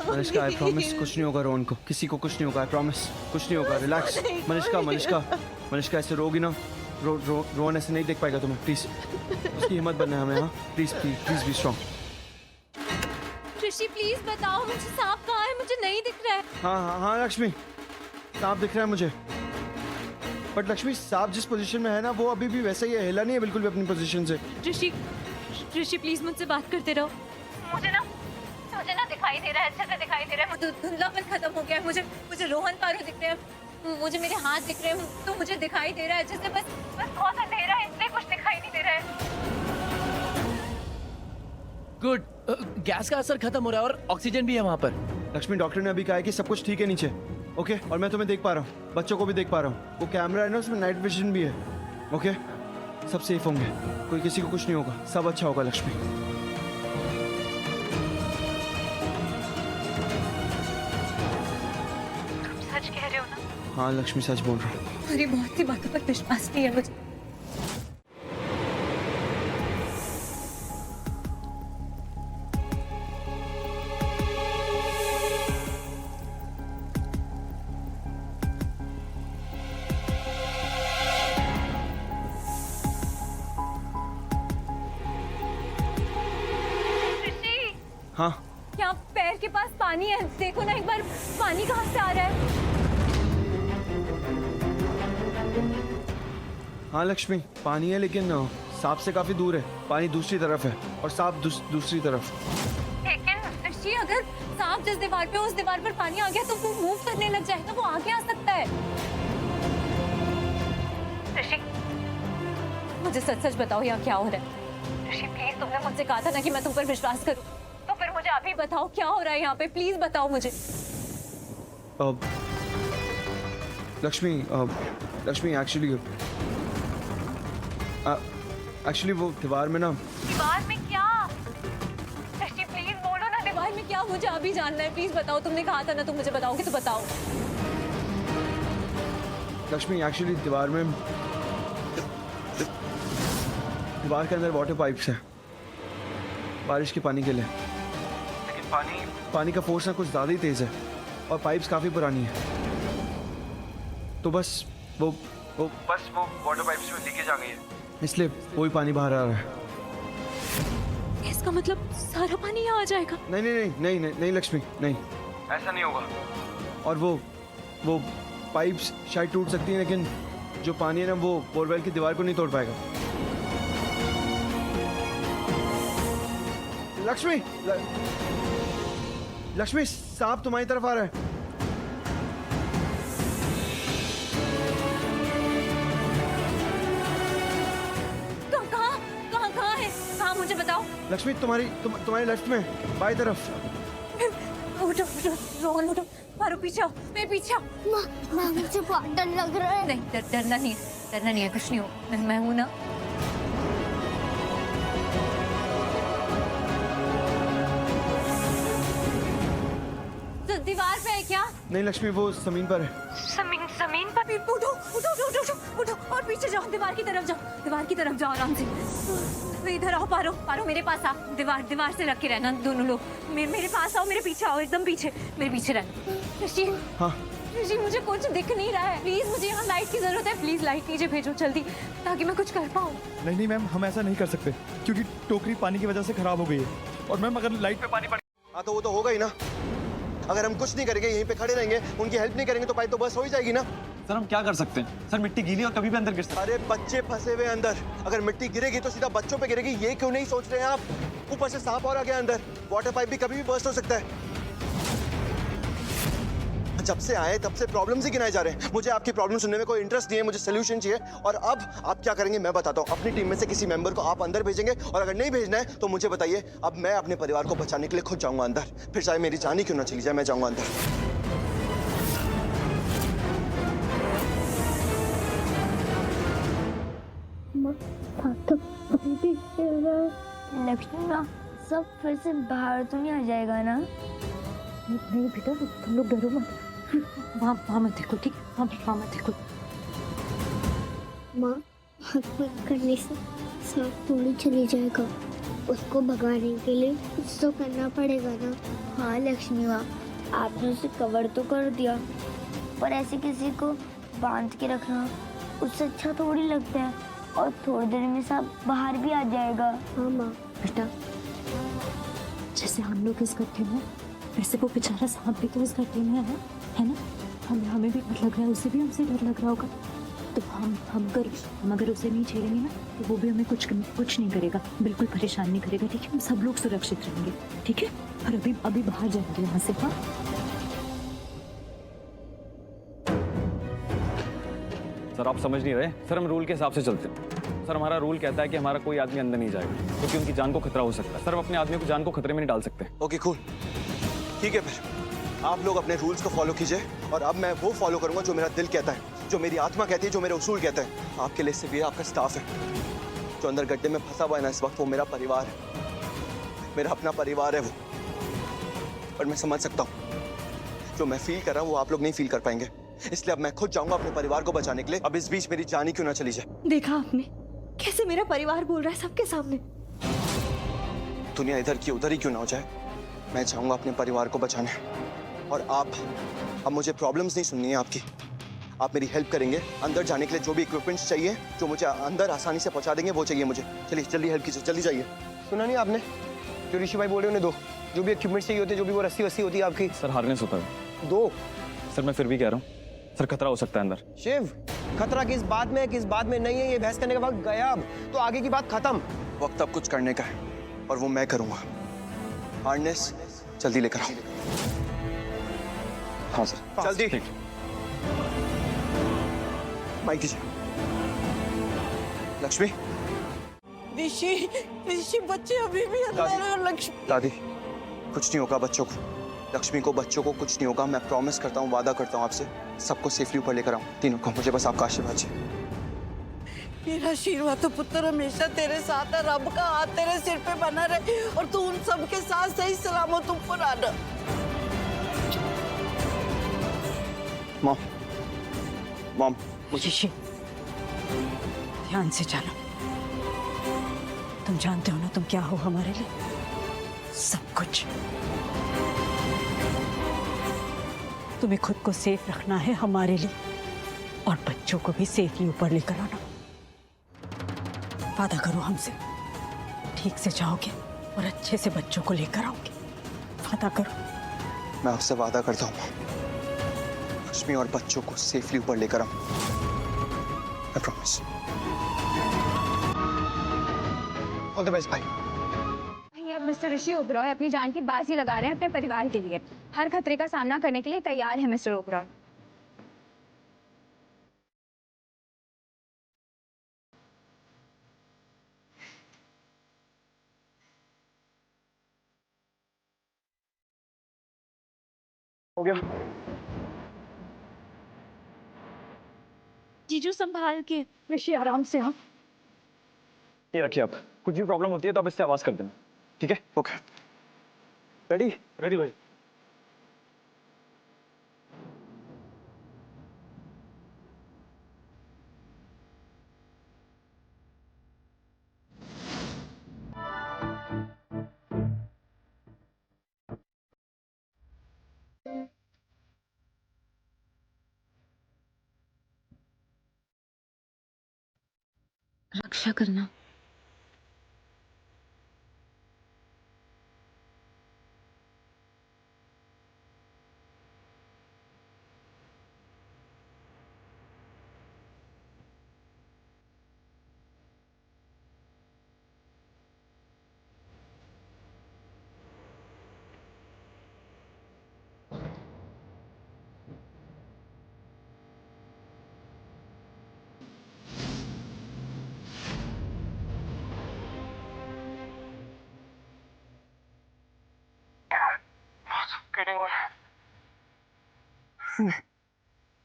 Anushka I promise कुछ नहीं होगा रोहन को, किसी को कुछ नहीं होगा, आई प्रॉमिस कुछ नहीं होगा। रिलैक्स मनीषका ऐसे रोगी ना, रोहन ऐसे नहीं देख पाएगा तुम्हें, प्लीज उसकी हिम्मत बनना है हमें। हाँ please please please be strong. Rishi please बताओ मुझे सांप कहाँ है, मुझे नहीं दिख रहा है। हाँ लक्ष्मी, सांप दिख रहा है मुझे, बट लक्ष्मी सांप जिस पोजीशन में है ना, वो अभी भी वैसा ही है, हिला नहीं है बिल्कुल भी अपनी पोजीशन से। ऋषि प्लीज मुझसे बात करते रहो। मुझे ना दिखाई दे रहा है, अच्छे से दिखाई दे रहा है, धुंधलापन खत्म हो गया है। मुझे रोहन पारो दिख रहे हैं, मुझे मेरे हाथ दिख रहे हैं, तो मुझे दिखाई दे रहा है जैसे बस बहुत अंधेरा है, इसलिए कुछ दिखाई नहीं दे रहा है। गुड, गैस का असर खत्म हो रहा है और ऑक्सीजन भी है वहाँ पर। लक्ष्मी डॉक्टर ने अभी कहा है कि सब कुछ ठीक है नीचे। ओके, और मैं तुम्हें देख पा रहा हूँ, बच्चों को भी देख पा रहा हूँ। वो कैमरा है ना, उसमें नाइट विजन भी है। ओके, सब सेफ होंगे, कोई किसी को कुछ नहीं होगा, सब अच्छा होगा लक्ष्मी। सच कह रहे हो ना? हाँ लक्ष्मी, सच बोल रहा हूँ। तुम्हारी बहुत सी बातों पर विश्वास नहीं है मुझे। हाँ यहाँ पैर के पास पानी है, देखो ना एक बार, पानी कहाँ से आ रहा है? हाँ लक्ष्मी, पानी है लेकिन सांप से काफी दूर है। पानी दूसरी तरफ है और सांप दूसरी तरफ। लेकिन ऋषि, अगर सांप जिस दीवार पे उस दीवार पर पानी आ गया तो वो मूव करने लग जाएगा, वो आगे आ सकता है। ऋषि, मुझे सच सच बताओ यहाँ क्या हो रहा है? ऋषि प्लीज, तुमने मुझसे कहा था ना कि मैं तुम पर विश्वास करूँ, तो फिर मुझे अभी बताओ क्या हो रहा है यहाँ पे, प्लीज बताओ मुझे। लक्ष्मी एक्चुअली वो दीवार में ना। दीवार में क्या? ऋषि प्लीज बोलो ना, दीवार में क्या? मुझे अभी जानना है, प्लीज बताओ। तुमने कहा था ना तुम मुझे बताओगे, तो बताओ। लक्ष्मी एक्चुअली दीवार के अंदर वाटर पाइप्स हैं बारिश के पानी के लिए, लेकिन पानी का फोर्स ना कुछ ज़्यादा ही तेज़ है और पाइप्स काफ़ी पुरानी है, तो बस वो वाटर पाइप्स में लीकेज आ गई है, इसलिए वही पानी बाहर आ रहा है। इसका मतलब सारा पानी यहाँ आ जाएगा? नहीं लक्ष्मी, नहीं, ऐसा नहीं होगा। और वो पाइप्स शायद टूट सकती हैं, लेकिन जो पानी है ना वो बोरवेल की दीवार को नहीं तोड़ पाएगा। लक्ष्मी सांप तुम्हारी तरफ आ रहा है। कहाँ है? कहाँ, मुझे बताओ। लक्ष्मी तुम्हारी लेफ्ट में, बाई तरफ। उठो रोहन, उठो, मारो पीछे आओ, मेरे पीछे आओ। माँ मुझे बहुत डर लग रहा है। नहीं, डरना नहीं है, कुछ नहीं हो, मैं हूं ना। तो दीवार पे है क्या? नहीं लक्ष्मी, वो जमीन पर है। जमीन पर? उठो और पीछे जाओ, दीवार की तरफ जाओ आराम से। तो इधर आओ, पारो मेरे पास आओ। दीवार से रख के रहना दोनों लोग, मेरे पास आओ, मेरे पीछे आओ, एकदम पीछे, मेरे पीछे रहना। ऋषि, हाँ ऋषि, मुझे कुछ दिख नहीं रहा है, प्लीज मुझे यहाँ लाइट की जरूरत है, प्लीज लाइट नीचे भेजो जल्दी, ताकि मैं कुछ कर पाऊँ। नहीं मैम, हम ऐसा नहीं कर सकते क्योंकि टोकरी पानी की वजह से खराब हो गई है, और मैम अगर लाइट पे पानी पड़। हाँ तो वो तो होगा ही ना। अगर हम कुछ नहीं करेंगे, यहीं पे खड़े रहेंगे, उनकी हेल्प नहीं करेंगे, तो पाइप तो बस हो ही जाएगी ना। सर हम क्या कर सकते हैं? सर मिट्टी गीली और कभी भी अंदर गिर सकती है। अरे बच्चे फंसे हुए अंदर, अगर मिट्टी गिरेगी तो सीधा बच्चों पे गिरेगी, ये क्यों नहीं सोच रहे हैं आप? ऊपर से सांप और आ गया अंदर, वाटर पाइप भी कभी भी बर्स्ट हो सकता है। जब से आए तब से प्रॉब्लम्स ही गिनाए जा रहे हैं। मुझे आपकी प्रॉब्लम सुनने में कोई इंटरेस्ट नहीं है, मुझे सोल्यूशन चाहिए। और अब आप क्या करेंगे मैं बताता हूँ। अपनी टीम में से किसी मेंबर को आप अंदर भेजेंगे, और अगर नहीं भेजना है तो मुझे बताइए। अब मैं अपने परिवार को बचाने के लिए खुद जाऊंगा अंदर, फिर चाहे मेरी जान ही क्यों ना चली जाए, मैं जाऊंगा अंदर। लक्ष्मी माँ, सब फिर से बाहर तो नहीं आ जाएगा ना? नहीं बेटा, तुम लोग डरो मत, वहाँ मत देखो, ठीक? वहाँ मत देखो। माँ, हाथ बंद करने से सांप थोड़ी चली जाएगा, उसको भगाने के लिए कुछ तो करना पड़ेगा ना। हाँ लक्ष्मी माँ, आपने उसे कवर तो कर दिया, पर ऐसे किसी को बांध के रखना उससे अच्छा थोड़ी लगता है, और थोड़ी देर में सांप बाहर भी आ जाएगा। हाँ माँ। बेटा, जैसे हम लोग इस गड्ढे में, वैसे वो बेचारा सांप भी तो इस गड्ढे में है ना? हमें भी डर लग रहा है, उसे भी हमसे डर लग रहा होगा, तो हम अगर उसे नहीं छेड़ेंगे ना, तो वो भी हमें कुछ नहीं करेगा, बिल्कुल परेशान नहीं करेगा, ठीक है? हम सब लोग सुरक्षित रहेंगे, ठीक है? और अभी बाहर जाएंगे यहाँ से। हाँ सर, आप समझ नहीं रहे। सर हम रूल के हिसाब से चलते हैं। सर हमारा रूल कहता है कि हमारा कोई आदमी अंदर नहीं जाएगा, क्योंकि उनकी जान को खतरा हो सकता है। सर हम अपने आदमी को जान को खतरे में नहीं डाल सकते। ओके कूल, ठीक है फिर आप लोग अपने रूल्स को फॉलो कीजिए और अब मैं वो फॉलो करूंगा जो मेरा दिल कहता है, जो मेरी आत्मा कहती है, जो मेरे उसूल कहते हैं। आपके लिए सिर्फ ये आपका स्टाफ है। जो अंदर गड्ढे में फंसा हुआ है ना इस वक्त, वो मेरा परिवार है, मेरा अपना परिवार है वो। पर मैं समझ सकता हूँ जो मैं फील कर रहा हूँ वो आप लोग नहीं फील कर पाएंगे, इसलिए अब मैं खुद जाऊंगा अपने परिवार को बचाने के लिए। अब इस बीच मेरी जान ही क्यों ना चली जाए। देखा आपने कैसे मेरा परिवार बोल रहा है सबके सामने। दुनिया इधर की उधर ही क्यों ना हो जाए, मैं चाहूंगा अपने परिवार को बचाने। और आप, अब मुझे प्रॉब्लम्स नहीं सुननी है आपकी। आप मेरी हेल्प करेंगे, अंदर जाने के लिए जो भी इक्विपमेंट्स चाहिए, जो मुझे अंदर आसानी से पहुंचा देंगे, वो चाहिए मुझे। चलिए जल्दी हेल्प कीजिए, जल्दी जाइए। सुना नहीं आपने जो ऋषि भाई बोल रहे उन्हें दो, जो भी इक्विपमेंट चाहिए होते, जो भी वो रस्सी वस्सी होती है आपकी, सर हार्नेस होता है। दो। सर मैं फिर भी कह रहा हूँ सर, खतरा हो सकता है अंदर। शिव, खतरा किस बात में है, किस बात में नहीं है, ये बहस करने का वक्त गया। अब तो आगे की बात खत्म। वक्त अब कुछ करने का है और वो मैं करूंगा। हार्नेस जल्दी लेकर आओ। हाँ सर, जल्दी। ठीक। माइक दीजिए। लक्ष्मी। ऋषि बच्चे अभी भी अंदर है। लक्ष्मी दादी, कुछ नहीं होगा बच्चों को, लक्ष्मी को, बच्चों को कुछ नहीं होगा। मैं प्रॉमिस करता हूँ, वादा करता हूँ आपसे, सबको सेफली ऊपर लेकर आऊँ, तीनों को। मुझे बस आपका आशीर्वाद चाहिए। मेरा आशीर्वाद तो पुत्र हमेशा तेरे साथ है। रब का हाथ तेरे सिर पे बना रहे और तू उन सब के साथ सही सलामत ऊपर आना। मॉम, मॉम, ऋषि ध्यान से चलो। तुम जानते हो ना तुम क्या हो हमारे लिए, सब कुछ। तुम्हें खुद को सेफ रखना है हमारे लिए, और बच्चों को भी सेफली ऊपर लेकर आना। वादा करो हमसे, ठीक से जाओगे और अच्छे से बच्चों को लेकर आओगे। वादा करो। मैं आपसे वादा करता हूँ लक्ष्मी और बच्चों को सेफली ऊपर लेकर आऊँ। I promise. All the best भाई। ये मिस्टर ऋषि ओबरॉय अपनी जान की बाजी लगा रहे हैं अपने परिवार के लिए। हर खतरे का सामना करने के लिए तैयार है मिस्टर ओबरॉय। हो गया। जीजू संभाल के। ऋषि आराम से। हाँ, ये रखिए आप। कुछ भी प्रॉब्लम होती है तो आप इससे आवाज कर देना, ठीक है? ओके। रेडी? रेडी भाई। रक्षा करना।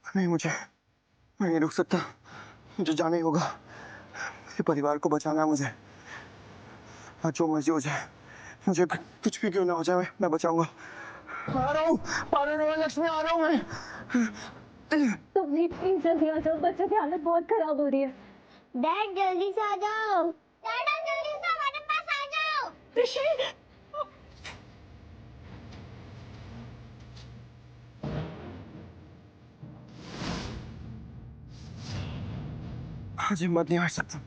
नहीं, मुझे, मैं नहीं रुक सकता। मुझे जाना ही होगा। मेरे परिवार को बचाना है मुझे। आज जो मर्जी हो जाए, मुझे कुछ भी क्यों ना हो जाए, मैं बचाऊंगा। आ रहा हूँ लक्ष्मी, आ रहा हूँ मैं। तो प्लीज जल्दी आ जाओ, बच्चों की हालत बहुत खराब हो रही है। डैड जल्दी से आ जाओ। डैड जल्दी से हमारे पास आ जाओ। ऋषि, आज हिम्मत नहीं हार सकता।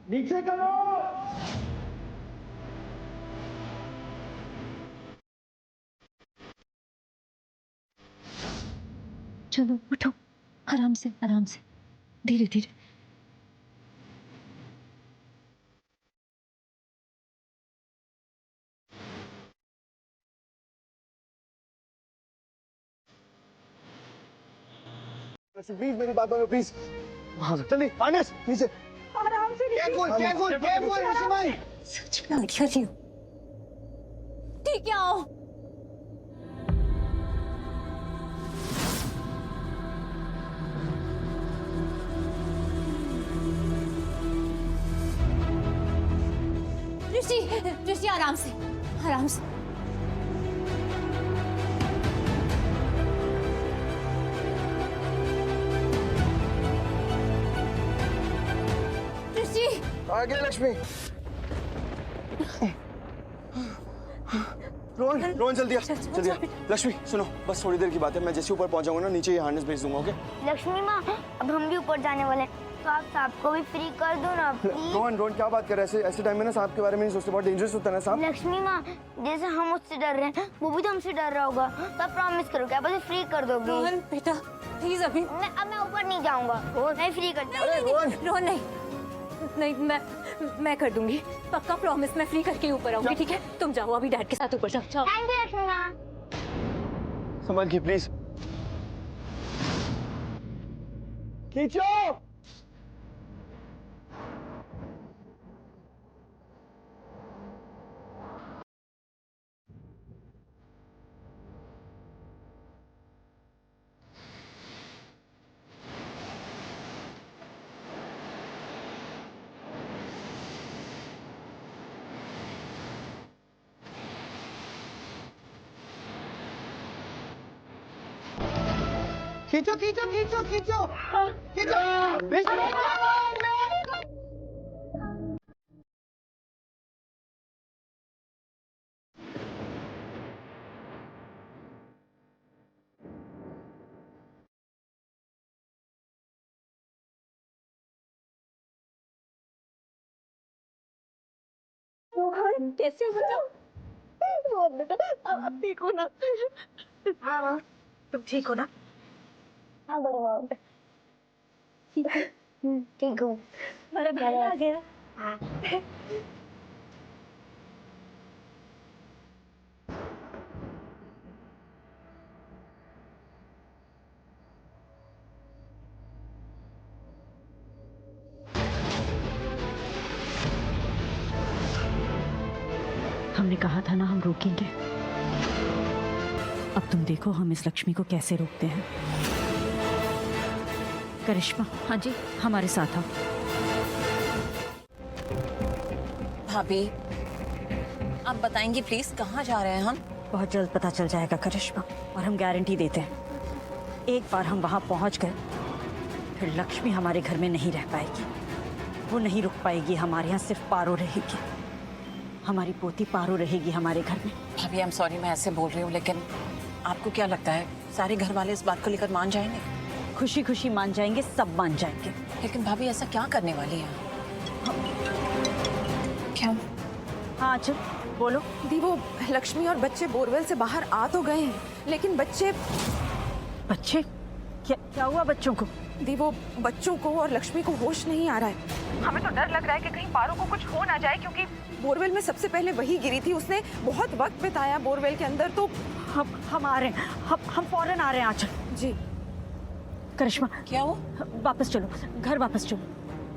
नीचे करो। चलो उठो, आराम से धीरे धीरे। प्लीज मेरी बात मानो प्लीज। जल्दी आनस नीचे। आराम से केयरफुल भाई। सच में आइडिया रही हूँ। ठीक है आओ। ऋषि ऋषि आराम से आराम से। ऋषि आगे लक्ष्मी। रोहन जल्दी आ जल्दी आ। लक्ष्मी सुनो बस थोड़ी देर की बात है, मैं जैसे ऊपर पहुंचाऊंगा ना नीचे ये हार्नेस भेज दूंगा। ओके लक्ष्मी माँ, अब हम भी ऊपर जाने वाले हैं, तो आप सांप को भी फ्री कर दो ना प्लीज। रोहन क्या बात कर रहे हैं? ऐसे टाइम में ना सांप के बारे में नहीं सोचते, बहुत डेंजरस होता है ना सांप। लक्ष्मी माँ, जैसे हम उससे डर रहे हैं वो भी तो हमसे डर रहा होगा, तो आप प्रॉमिस करो क्या मुझे फ्री कर दोगे? रोहन बेटा प्लीज अभी अब मैं ऊपर नहीं जाऊंगा, मैं फ्री कर दूंगा। रोहन नहीं नहीं मैं कर दूंगी पक्का प्रॉमिस। मैं फ्री करके ऊपर आऊंगी ठीक है? तुम जाओ अभी डैड के साथ ऊपर जाओ। जाओ थैंक यू लक्ष्मी माँ। संभाल के प्लीज। खींचो। खींचो खींचो खींचो खींचो खींचो। कैसे हो बेटा? अब ठीक हो ना? हाँ तुम ठीक हो ना? हाँ बढ़िया ठीक हूँ। मेरा घर आ गया। हमने कहा था ना हम रोकेंगे। अब तुम देखो हम इस लक्ष्मी को कैसे रोकते हैं। करिश्मा हाँ जी हमारे साथ आओ। भाभी आप बताएंगी प्लीज कहाँ जा रहे हैं हम? बहुत जल्द पता चल जाएगा करिश्मा, और हम गारंटी देते हैं एक बार हम वहां पहुंच गए फिर लक्ष्मी हमारे घर में नहीं रह पाएगी। वो नहीं रुक पाएगी हमारे यहाँ, सिर्फ पारो रहेगी। हमारी पोती पारो रहेगी हमारे घर में। भाभी आई एम सॉरी मैं ऐसे बोल रही हूँ, लेकिन आपको क्या लगता है सारे घर वाले इस बात को लेकर मान जाएंगे? खुशी खुशी मान जाएंगे, सब मान जाएंगे। लेकिन भाभी ऐसा क्या करने वाली है? क्या? हाँ चल बोलो। दी वो लक्ष्मी और बच्चे बोरवेल से बाहर आ तो गए हैं, लेकिन बच्चे क्या हुआ बच्चों को? दी वो बच्चों को और लक्ष्मी को होश नहीं आ रहा है। हमें तो डर लग रहा है कि कहीं पारो को कुछ हो ना जाए, क्योंकि बोरवेल में सबसे पहले वही गिरी थी। उसने बहुत वक्त बिताया बोरवेल के अंदर। तो हम आ रहे हैं, हम फौरन आ रहे हैं। आंचल जी। करिश्मा क्या हो? वापस चलो, घर वापस चलो।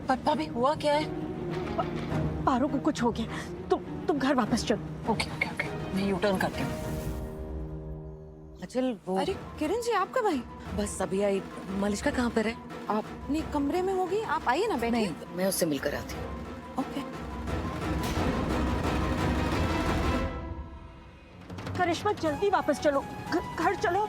पर भाभी हुआ क्या है? पारो को कुछ हो गया, तुम घर वापस चलो। ओके ओके ओके मैं यू टर्न करती हूँ। अचल वो अरे किरण जी आपका भाई बस अभी आई। मलिष्का कहाँ पर है? आप अपने कमरे में होगी, आप आइए ना बैठिए। नहीं मैं उससे मिलकर आती हूँ। ओके। करिश्मा जल्दी वापस चलो, घर चलो।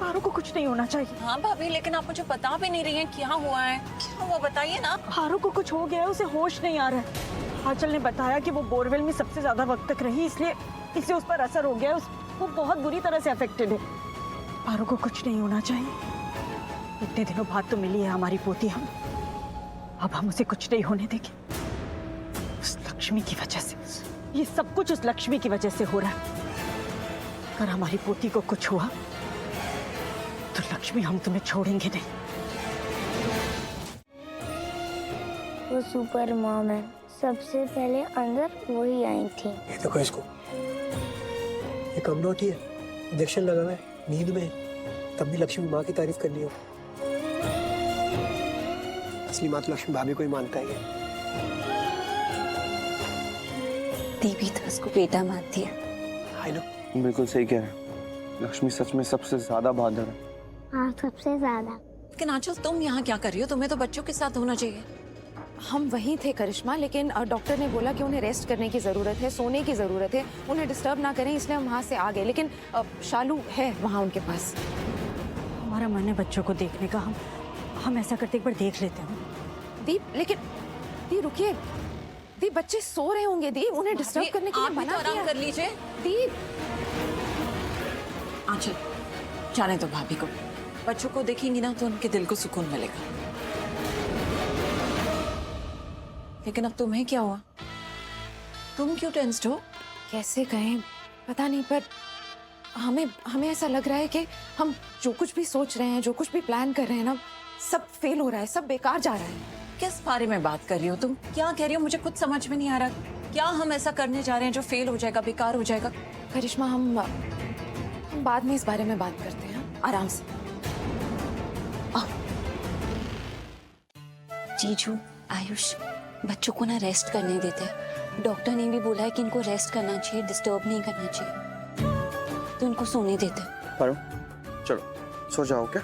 पारो को कुछ नहीं होना चाहिए। हाँ भाभी लेकिन आप मुझे बता भी नहीं रही हैं क्या हुआ है। क्या हुआ बताइए ना। पारो को कुछ हो गया है, उसे होश नहीं आ रहा है। आंचल ने बताया कि वो बोरवेल में सबसे ज्यादा वक्त तक रही, इसलिए उस पर असर हो गया। वो बहुत बुरी तरह से अफेक्टेड है। पारो को कुछ नहीं होना चाहिए। इतने दिनों बाद तो मिली है हमारी पोती, अब हम उसे कुछ नहीं होने देंगे। उस लक्ष्मी की वजह से, ये सब कुछ उस लक्ष्मी की वजह से हो रहा है। अगर हमारी पोती को कुछ हुआ तो लक्ष्मी हम तुम्हें छोड़ेंगे नहीं। वो सुपर मॉम है, सबसे पहले अंदर वही आई थी। ये देखो इसको, ये कम नोटी है, इंजेक्शन लगा हुआ है, नींद में, तब भी लक्ष्मी माँ की तारीफ करनी हो। असली माँ तो लक्ष्मी भाभी को ही मानता है। देवी तो उसको बेटा मानती है। I know. बिल्कुल सही कह रहे हैं, लक्ष्मी सच में सबसे ज्यादा बहादुर है। हाँ, सबसे ज्यादा। लेकिन आंचल तुम यहाँ क्या कर रही हो? तुम्हें तो बच्चों के साथ होना चाहिए। हम वहीं थे करिश्मा, लेकिन डॉक्टर ने बोला कि उन्हें रेस्ट करने की ज़रूरत है, सोने की ज़रूरत है, उन्हें डिस्टर्ब ना करें, इसलिए हम वहाँ से आ गए। लेकिन शालू है वहाँ उनके पास। हमारा मन है बच्चों को देखने का, हम ऐसा करते एक बार देख लेते हैं। दीप, लेकिन दी रुकिए, दी बच्चे सो रहे होंगे, दी उन्हें डिस्टर्ब करने के लिए मना किया। आराम कर लीजिए दीप। आंचल जाने दो भाभी को, बच्चों को देखेंगी ना तो उनके दिल को सुकून मिलेगा। लेकिन अब तुम्हें क्या हुआ? तुम क्यों टेंस्ड हो? कैसे कहें पता नहीं, पर हमें ऐसा लग रहा है कि हम जो कुछ भी सोच रहे हैं, जो कुछ भी प्लान कर रहे हैं ना, सब फेल हो रहा है, सब बेकार जा रहा है। किस बारे में बात कर रही हो तुम? क्या कह रही हो? मुझे कुछ समझ में नहीं आ रहा। क्या हम ऐसा करने जा रहे हैं जो फेल हो जाएगा, बेकार हो जाएगा? करिश्मा, हम बाद में इस बारे में बात करते हैं, आराम से। जीजू, आयुष, बच्चों को ना रेस्ट करने देते हैं। डॉक्टर ने भी बोला है कि इनको रेस्ट करना चाहिए, डिस्टर्ब नहीं करना चाहिए, तो इनको सोने देते हैं। पारो, चलो सो जाओ। क्या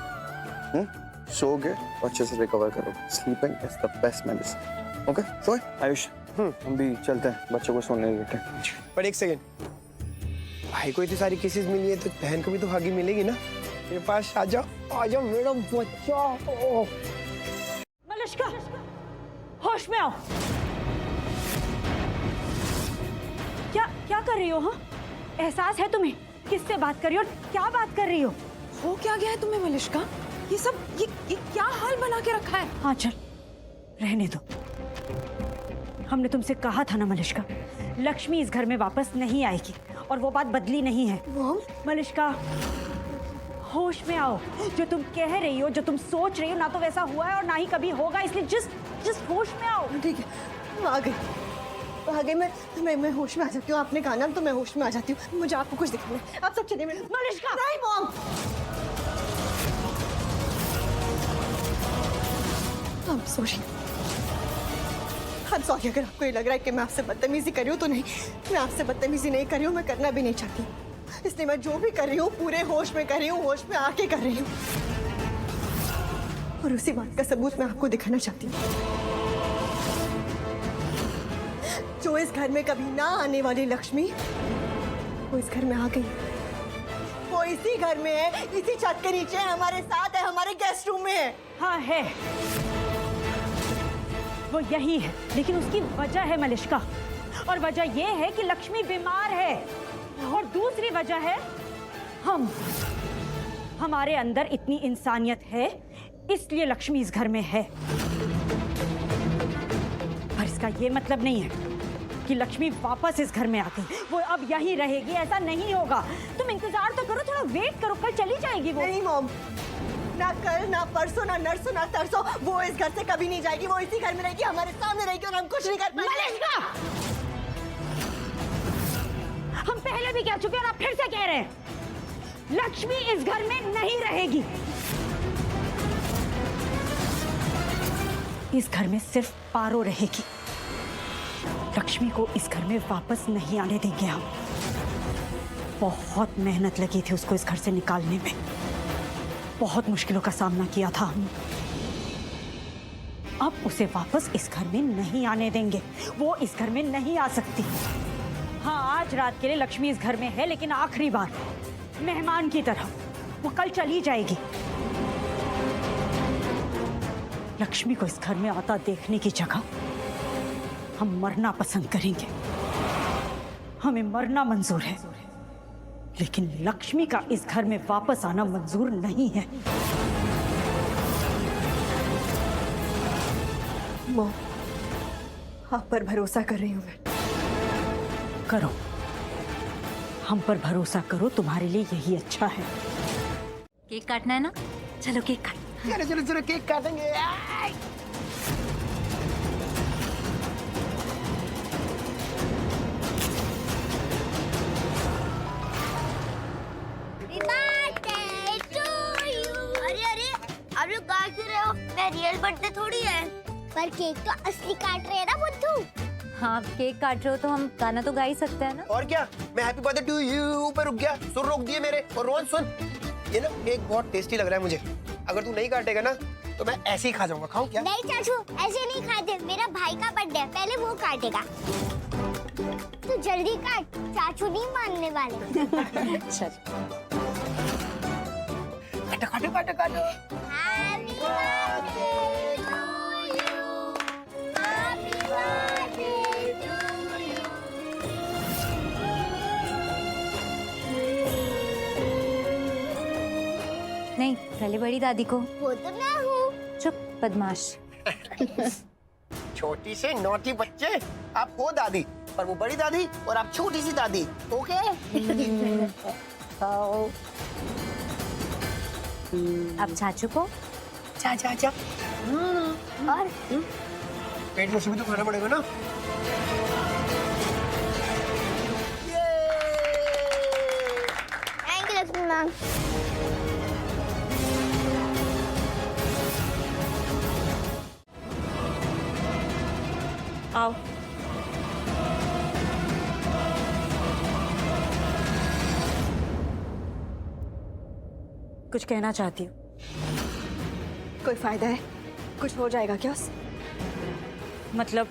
सोओगे और अच्छे से रिकवर करो। Sleeping is the best medicine. Okay सोए। आयुष, हम भी चलते हैं, बच्चों को सोने देते हैं। पर एक सेकेंड, भाई को इतनी सारी केसेस मिली है तो बहन को भी तो हगी मिलेगी ना। मेरे पास आ जाओ मेरा बच्चा। मलिश्का, होश में आओ। क्या कर रही हो? हाँ, एहसास है तुम्हें किससे बात कर रही हो, क्या बात कर रही हो? हो क्या गया है तुम्हें मलिश्का? ये सब ये क्या हाल बना के रखा है? हाँ चल, रहने दो। हमने तुमसे कहा था ना मलिश्का, लक्ष्मी इस घर में वापस नहीं आएगी, और वो बात बदली नहीं है। मलिश्का, होश में आओ। जो तुम कह रही हो, जो तुम सोच रही हो, ना तो वैसा हुआ है और ना ही कभी होगा, इसलिए जस्ट होश में आओ। ठीक है, आ गई मैं होश में आ जाती हूँ। आपने कहा ना तो मैं होश में आ जाती हूँ। मुझे आपको कुछ दिखाना है, आप सब चलिए। मलिश्का, नहीं मॉम, I'm sorry अगर आपको ये लग रहा है कि मैं आपसे बदतमीजी कर रही हूँ तो नहीं, मैं आपसे बदतमीजी नहीं कर रही हूँ, मैं करना भी नहीं चाहती। इसलिए मैं जो भी कर रही हूँ पूरे होश में कर रही हूँ, होश में आके कर रही हूँ, और उसी बात का सबूत मैं आपको दिखाना चाहती हूँ। जो इस घर में कभी ना आने वाली लक्ष्मी, वो इस घर में आ गई। वो इसी घर में है, इसी छत के नीचे है, हमारे साथ है, हमारे गेस्ट रूम में है। हाँ है, वो यही है, लेकिन उसकी वजह है मलिश्का, और वजह ये है कि लक्ष्मी बीमार है, और दूसरी वजह है हमारे अंदर इतनी इंसानियत है, इसलिए लक्ष्मी इस घर में है। पर इसका ये मतलब नहीं है कि लक्ष्मी वापस इस घर में आ गई, वो अब यहीं रहेगी, ऐसा नहीं होगा। तुम इंतजार तो करो, थोड़ा वेट करो, कल चली जाएगी वो। नहीं मॉम, ना कल, ना परसों, ना नरसों, ना तरसों, वो इस घर से कभी नहीं जाएगी। वो इसी घर में रहेगी, हमारे सामने रहेगी, और हम कुछ नहीं कर पाएंगे। हम पहले भी कह चुके हैं और आप फिर से कह रहे हैं, लक्ष्मी इस घर में नहीं रहेगी। इस घर में सिर्फ पारो रहेगी। लक्ष्मी को इस घर में वापस नहीं आने देंगे हम। बहुत मेहनत लगी थी उसको इस घर से निकालने में, बहुत मुश्किलों का सामना किया था हमने। अब उसे वापस इस घर में नहीं आने देंगे, वो इस घर में नहीं आ सकती। हाँ, आज रात के लिए लक्ष्मी इस घर में है, लेकिन आखिरी बार मेहमान की तरह वो कल चली जाएगी। लक्ष्मी को इस घर में आता देखने की जगह हम मरना पसंद करेंगे। हमें मरना मंजूर है, लेकिन लक्ष्मी का इस घर में वापस आना मंजूर नहीं है। मॉम, आप पर भरोसा कर रही हूँ मैं। करो, हम पर भरोसा करो, तुम्हारे लिए यही अच्छा है। केक काटना है ना? चलो केक काट। चलो केक काटेंगे। अरे आप लोग कहाँ से रहे हो? में रियल बर्थडे थोड़ी है। पर केक तो असली काट रहे हैं ना बुद्धू। हाँ केक काट रहे हो तो हम गाना तो गा ही सकते हैं ना। और क्या, मैं हैप्पी बर्थडे टू यू पे रुक गया, सुर रोक दिए मेरे। और रोहन सुन, ये ना केक बहुत टेस्टी लग रहा है मुझे। अगर तू नहीं काटेगा ना तो मैं ऐसे ही खा जाऊंगा। खाऊं क्या? नहीं चाचू, ऐसे नहीं खाते। मेरा भाई का बर्थडे है, पहले वो काटेगा। तू जल्दी काट, चाचू नहीं मानने वाले। चल काटो काटो काटो काटो। Happy birthday to you. Happy birthday to you. नहीं, पहले बड़ी दादी को। वो तो मैं हूँ। चुप बदमाश। छोटी से नौटी बच्चे, आप हो दादी पर वो बड़ी दादी और आप छोटी सी दादी। ओके? अब चाचू को। चा चा चा। और पेट में से भी तो खाना पड़ेगा ना। Thank you Lakshmi ma'am. आओ। कुछ कहना चाहती हूँ। कोई फायदा है? कुछ हो जाएगा क्या उससे? मतलब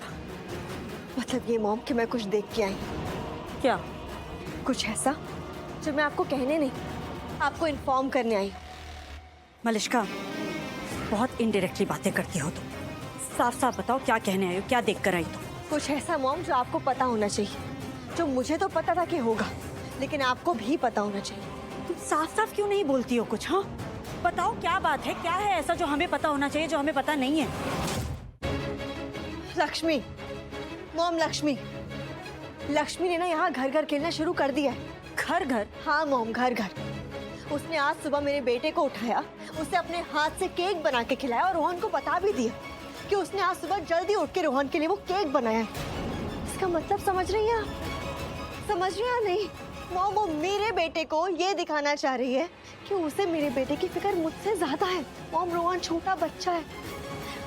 ये मॉम कि मैं कुछ देख के आई। क्या? कुछ ऐसा जो मैं आपको कहने नहीं, आपको इन्फॉर्म करने आई। मलिश्का, बहुत इनडायरेक्टली बातें करती हो तुम। साफ साफ बताओ क्या कहने आई हो, क्या देख कर आई तुम? कुछ ऐसा मॉम जो आपको पता होना चाहिए, जो मुझे तो पता था कि होगा, लेकिन आपको भी पता होना चाहिए। तुम साफ साफ क्यों नहीं बोलती हो कुछ? हाँ बताओ क्या बात है, क्या है ऐसा जो हमें पता होना चाहिए जो हमें पता नहीं है? लक्ष्मी, मॉम लक्ष्मी ने ना यहाँ घर घर खेलना शुरू कर दिया है। घर घर? हाँ मॉम, घर घर। उसने आज सुबह मेरे बेटे को उठाया, उसे अपने हाथ से केक बना के खिलाया और रोहन को बता भी दिया कि उसने आज सुबह जल्दी उठ के रोहन के लिए वो केक बनाया है। इसका मतलब समझ रही हैं आप? समझ रही हैं नहीं? मॉम वो मेरे बेटे को ये दिखाना चाह रही है कि उसे मेरे बेटे की फिक्र मुझसे ज्यादा है। मॉम रोहन छोटा बच्चा है,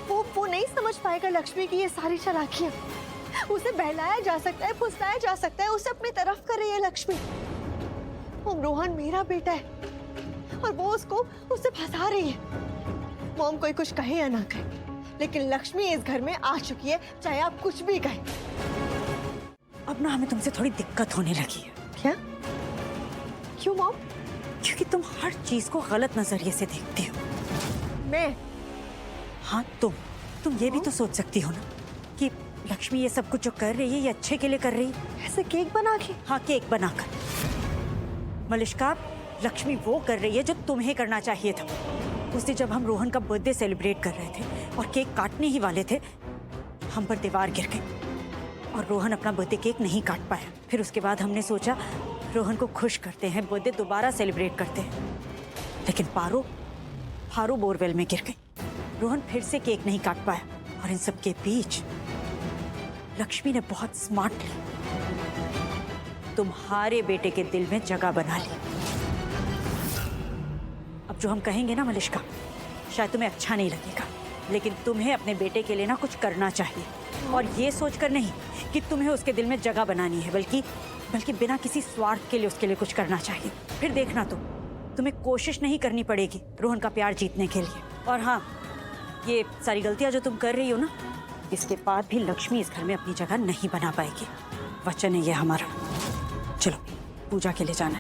वो नहीं समझ पाएगा लक्ष्मी की ये सारी चालाकियां। उसे बहलाया जा सकता है, फुसलाया जा सकता है, उसे अपनी तरफ कर रही है लक्ष्मी। मॉम रोहन मेरा बेटा है और वो उससे फंसा रही है। मॉम कोई कुछ कहे या ना कहे, लेकिन लक्ष्मी इस घर में आ चुकी है, चाहे आप कुछ भी कहें। अब ना हमें तुमसे थोड़ी दिक्कत होने लगी है। क्या? क्यों मॉम? क्योंकि तुम हर चीज को गलत नजरिए से देखती हो। मैं? हाँ तुम ये भी तो सोच सकती हो ना कि लक्ष्मी ये सब कुछ जो कर रही है ये अच्छे के लिए कर रही है। ऐसे केक बना के? हाँ केक बनाकर। मलिश्का, लक्ष्मी वो कर रही है जो तुम्हें करना चाहिए था। उस दिन जब हम रोहन का बर्थडे सेलिब्रेट कर रहे थे और केक काटने ही वाले थे, हम पर दीवार गिर गई और रोहन अपना बर्थडे केक नहीं काट पाया। फिर उसके बाद हमने सोचा रोहन को खुश करते हैं, बर्थडे दोबारा सेलिब्रेट करते हैं। लेकिन पारो बोरवेल में गिर गई। रोहन फिर से केक नहीं काट पाया और इन सब के बीच लक्ष्मी ने बहुत स्मार्टली तुम्हारे बेटे के दिल में जगह बना ली। अब जो हम कहेंगे ना मलिश्का, शायद तुम्हें अच्छा नहीं लगेगा, लेकिन तुम्हें अपने बेटे के लिए ना कुछ करना चाहिए। और ये सोचकर नहीं कि तुम्हें उसके दिल में जगह बनानी है, बल्कि बिना किसी स्वार्थ के लिए उसके लिए कुछ करना चाहिए। फिर देखना तुम्हें कोशिश नहीं करनी पड़ेगी रोहन का प्यार जीतने के लिए। और हाँ, ये सारी गलतियां जो तुम कर रही हो ना, इसके बाद भी लक्ष्मी इस घर में अपनी जगह नहीं बना पाएगी। वचन है ये हमारा। चलो पूजा के लिए जाना है।